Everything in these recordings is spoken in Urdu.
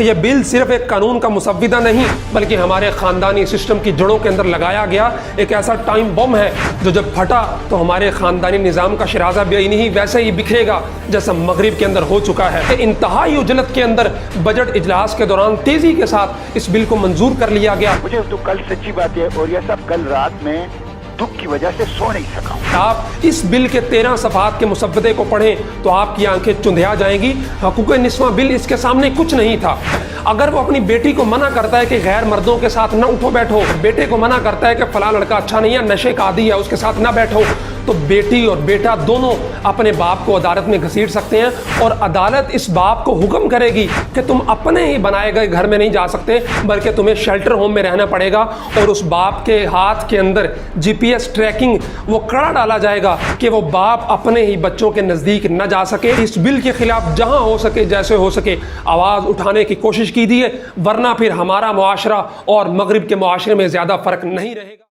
کہ یہ بل صرف ایک قانون کا مسودہ نہیں بلکہ ہمارے خاندانی سسٹم کی جڑوں کے اندر لگایا گیا ایک ایسا ٹائم بم ہے جو جب پھٹا تو ہمارے خاندانی نظام کا شرازہ بھی نہیں ویسے ہی بکھرے گا جیسا مغرب کے اندر ہو چکا ہے۔ انتہائی اجلت کے اندر بجٹ اجلاس کے دوران تیزی کے ساتھ اس بل کو منظور کر لیا گیا۔ مجھے تو کل سچی بات ہے اور یہ سب کل رات میں دکھ کی وجہ سے سو نہیں سکا ہوں۔ آپ اس بل کے 13 صفحات کے مسودے کو پڑھیں تو آپ کی آنکھیں چندھیا جائیں گی۔ حقوق نسواں بل اس کے سامنے کچھ نہیں تھا۔ اگر وہ اپنی بیٹی کو منع کرتا ہے کہ غیر مردوں کے ساتھ نہ اٹھو بیٹھو، بیٹے کو منع کرتا ہے کہ فلاں لڑکا اچھا نہیں ہے، نشے کا عادی ہے، اس کے ساتھ نہ بیٹھو، تو بیٹی اور بیٹا دونوں اپنے باپ کو عدالت میں گھسیٹ سکتے ہیں اور عدالت اس باپ کو حکم کرے گی کہ تم اپنے ہی بنائے گئے گھر میں نہیں جا سکتے بلکہ تمہیں شیلٹر ہوم میں رہنا پڑے گا، اور اس باپ کے ہاتھ کے اندر GPS ٹریکنگ وہ کڑا ڈالا جائے گا کہ وہ باپ اپنے ہی بچوں کے نزدیک نہ جا سکے۔ اس بل کے خلاف جہاں ہو سکے جیسے ہو سکے آواز اٹھانے کی کوشش کیجیے، ورنہ پھر ہمارا معاشرہ اور مغرب کے معاشرے میں زیادہ فرق نہیں رہے گا۔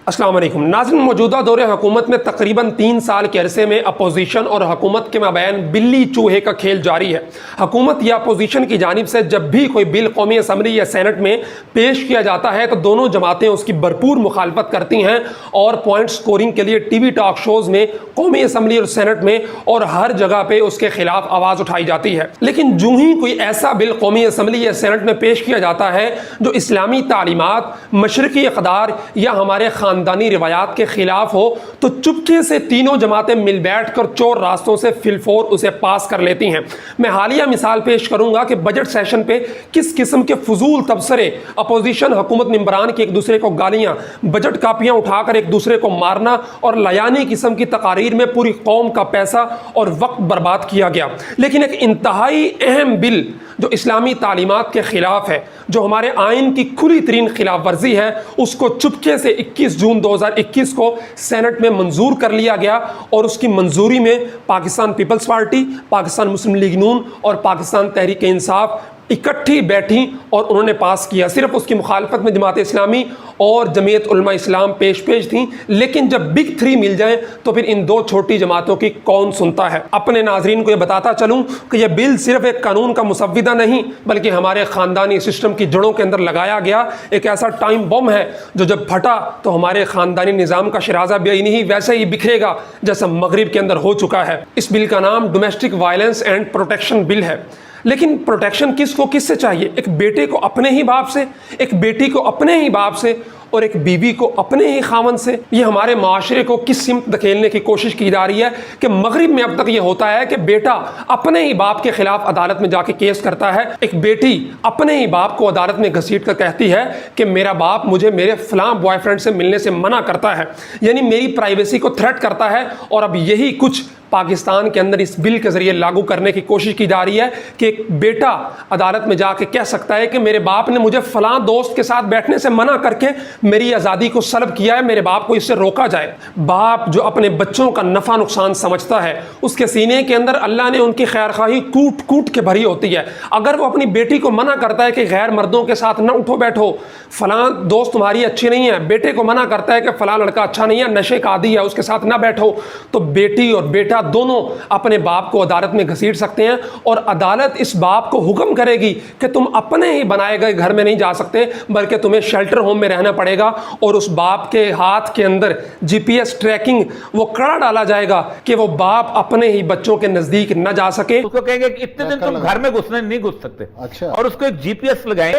السلام علیکم ناظرین، موجودہ دور حکومت میں تقریباً 3 سال کے عرصے میں اپوزیشن اور حکومت کے مابین بلی چوہے کا کھیل جاری ہے۔ حکومت یا اپوزیشن کی جانب سے جب بھی کوئی بل قومی اسمبلی یا سینٹ میں پیش کیا جاتا ہے تو دونوں جماعتیں اس کی بھرپور مخالفت کرتی ہیں اور پوائنٹ سکورنگ کے لیے ٹی وی ٹاک شوز میں، قومی اسمبلی اور سینٹ میں اور ہر جگہ پہ اس کے خلاف آواز اٹھائی جاتی ہے۔ لیکن جو ہی کوئی ایسا بل قومی اسمبلی یا سینٹ میں پیش کیا جاتا ہے جو اسلامی تعلیمات، مشرقی اقدار یا ہمارے خاندانی روایات کے خلاف ہو تو چپکے سے تینوں جماعتیں مل بیٹھ کر چور راستوں سے فلفور اسے پاس کر لیتی ہیں۔ میں حالیہ مثال پیش کروں گا کہ بجٹ سیشن پہ کس قسم کے فضول تبصرے، اپوزیشن حکومت ممبران کی ایک دوسرے کو گالیاں، بجٹ کاپیاں اٹھا کر ایک دوسرے کو مارنا اور لیانی قسم کی تقاریر میں پوری قوم کا پیسہ اور وقت برباد کیا گیا۔ لیکن ایک انتہائی اہم بل جو اسلامی تعلیمات کے خلاف ہے، جو ہمارے آئین کی کھلی ترین خلاف ورزی ہے، اس کو چپکے سے 21 جون 2021 کو سینٹ میں منظور کر لیا گیا، اور اس کی منظوری میں پاکستان پیپلز پارٹی، پاکستان مسلم لیگ نون اور پاکستان تحریک انصاف اکٹھی بیٹھی اور انہوں نے پاس کیا۔ صرف اس کی مخالفت میں جماعت اسلامی اور جمعیت علماء اسلام پیش تھیں، لیکن جب بگ 3 مل جائیں تو پھر ان دو چھوٹی جماعتوں کی کون سنتا ہے۔ اپنے ناظرین کو یہ بتاتا چلوں کہ یہ بل صرف ایک قانون کا مسودہ نہیں بلکہ ہمارے خاندانی سسٹم کی جڑوں کے اندر لگایا گیا ایک ایسا ٹائم بم ہے جو جب پھٹا تو ہمارے خاندانی نظام کا شرازہ بھی نہیں ویسے ہی بکھرے گا جیسا مغرب کے اندر ہو چکا ہے۔ اس بل کا نام domestic violence and protection bill ہے۔ لیکن پروٹیکشن کس کو کس سے چاہیے؟ ایک بیٹے کو اپنے ہی باپ سے، ایک بیٹی کو اپنے ہی باپ سے، اور ایک بیوی کو اپنے ہی خاوند سے۔ یہ ہمارے معاشرے کو کس سمت دھکیلنے کی کوشش کی جا رہی ہے کہ مغرب میں اب تک یہ ہوتا ہے کہ بیٹا اپنے ہی باپ کے خلاف عدالت میں جا کے کیس کرتا ہے، ایک بیٹی اپنے ہی باپ کو عدالت میں گھسیٹ کر کہتی ہے کہ میرا باپ مجھے میرے فلاں بوائے فرینڈ سے ملنے سے منع کرتا ہے، یعنی میری پرائیویسی کو تھریٹ کرتا ہے۔ اور اب یہی کچھ پاکستان کے اندر اس بل کے ذریعے لاگو کرنے کی کوشش کی جا رہی ہے کہ ایک بیٹا عدالت میں جا کے کہہ سکتا ہے کہ میرے باپ نے مجھے فلاں دوست کے ساتھ بیٹھنے سے منع کر کے میری آزادی کو سلب کیا ہے، میرے باپ کو اس سے روکا جائے۔ باپ جو اپنے بچوں کا نفع نقصان سمجھتا ہے، اس کے سینے کے اندر اللہ نے ان کی خیر خواہی کوٹ کوٹ کے بھری ہوتی ہے۔ اگر وہ اپنی بیٹی کو منع کرتا ہے کہ غیر مردوں کے ساتھ نہ اٹھو بیٹھو، فلاں دوست تمہاری اچھی نہیں ہے، بیٹے کو منع کرتا ہے کہ فلاں لڑکا اچھا نہیں ہے، نشے کا عادی ہے، اس کے ساتھ نہ بیٹھو، تو بیٹی اور بیٹا دونوں اپنے باپ کو عدالت میں گھسیٹ سکتے ہیں، اور عدالت اس باپ کو حکم کرے گی کہ تم اپنے ہی بنائے گئے گھر میں نہیں جا سکتے بلکہ تمہیں شیلٹر ہوم میں رہنا پڑے گا، اور اس باپ کے ہاتھ کے اندر GPS ٹریکنگ وہ کڑا ڈالا جائے گا کہ وہ باپ اپنے ہی بچوں کے نزدیک نہ جا سکے۔ اس کو کہیں گے کہ اتنے دن تم گھر میں گھسنے نہیں گھس سکتے، اور اس کو ایک GPS لگائیں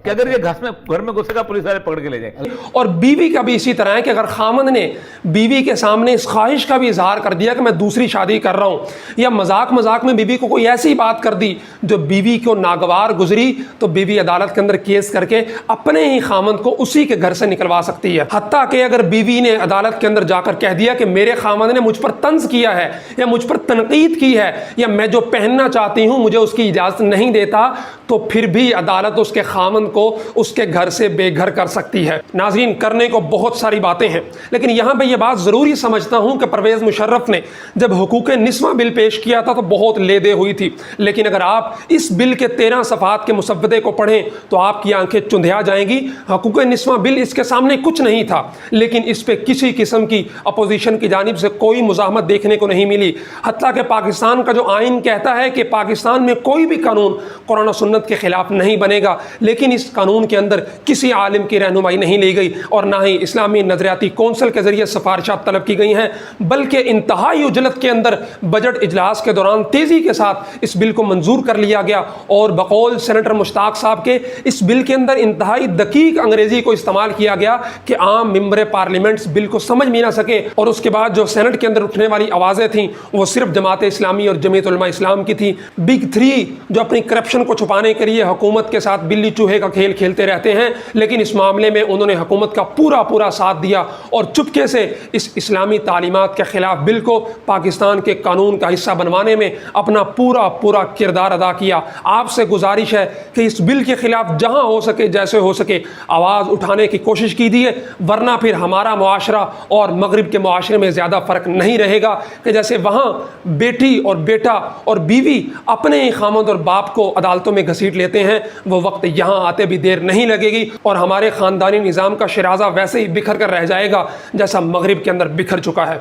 کہ اگر یہ گھر میں گھسے گا پولیس والے پکڑ کے لے جائیں۔ اور بیوی کا بھی اسی طرح ہے کہ اگر خامند نے بیوی کے سامنے اس خواہش کا بھی اظہار کر دیا کہ میں دوسری شادی کر رہا ہوں، یا مذاق میں بیوی کو کوئی ایسی بات کر دی جو بیوی کو ناگوار گزری، تو بیوی عدالت کے اندر کیس کر کے اپنے ہی خامند کو اسی کے گھر سے نکلوا سکتی ہے۔ حتیٰ کہ اگر بیوی نے عدالت کے اندر جا کر کہہ دیا کہ میرے خامند نے مجھ پر طنز کیا ہے یا مجھ پر تنقید کی ہے، یا میں جو پہننا چاہتی ہوں مجھے اس کی اجازت نہیں دیتا، تو پھر بھی عدالت اس کے خامند کو اس کے گھر سے بے گھر کر سکتی ہے۔ ناظرین، کرنے کو بہت ساری باتیں ہیں، لیکن یہاں پہ یہ بات ضروری سمجھتا ہوں کہ پرویز مشرف نے جب حقوق نسواں بل پیش کیا تھا تو بہت لے دے ہوئی تھی، لیکن اگر آپ اس بل کے 13 صفحات کے مسودے کو پڑھیں تو آپ کی آنکھیں چندھیا جائیں گی۔ حقوق نسواں بل اس کے سامنے کچھ نہیں تھا، لیکن اس پہ کسی قسم کی اپوزیشن کی جانب سے کوئی مزاحمت دیکھنے کو نہیں ملی، حتیٰ کہ پاکستان کا جو آئین کہتا ہے کہ پاکستان میں کوئی بھی قانون قرآن و سنت کے خلاف نہیں بنے گا، لیکن اس قانون کے اندر کسی عالم کی رہنمائی نہیں لی گئی اور نہ ہی اسلامی نظریاتی کونسل کے ذریعے سفارشات طلب کی گئی ہیں، بلکہ انتہائی اجلت کے اندر بجٹ اجلاس کے دوران تیزی کے ساتھ اس بل کو منظور کر لیا گیا، اور بقول سینیٹر مشتاق صاحب کے اس بل کے اندر انتہائی دقیق انگریزی کو استعمال کیا گیا کہ عام ممبر پارلیمنٹ اس بل کو سمجھ بھی نہ سکے، اور اس کے بعد جو سینٹ کے اندر اٹھنے والی آوازیں تھیں وہ صرف جماعت اسلامی اور جمعیت علماء اسلام کی تھی۔ بگ تھری جو اپنی کرپشن کو چھپانے کے لیے حکومت کے ساتھ بلی چوہے کا کھیل کھیلتے رہتے ہیں، لیکن اس معاملے میں انہوں نے حکومت کا پورا ساتھ دیا اور چپکے سے اس اسلامی تعلیمات کے خلاف بل کو پاکستان کے قانون کا حصہ بنوانے میں اپنا پورا کردار ادا کیا۔ آپ سے گزارش ہے کہ اس بل کے خلاف جہاں ہو سکے جیسے ہو سکے آواز اٹھانے کی کوشش کیجیے، ورنہ پھر ہمارا معاشرہ اور مغرب کے معاشرے میں زیادہ فرق نہیں رہے گا کہ جیسے وہاں بیٹی اور بیٹا اور بیوی اپنے خامند اور باپ کو عدالتوں میں گھسیٹ لیتے ہیں، وہ وقت یہاں آتے بھی دیر نہیں لگے گی اور ہمارے خاندانی نظام کا شرازہ ویسے ہی بکھر کر رہ جائے گا جیسا مغرب کے اندر بکھر چکا ہے۔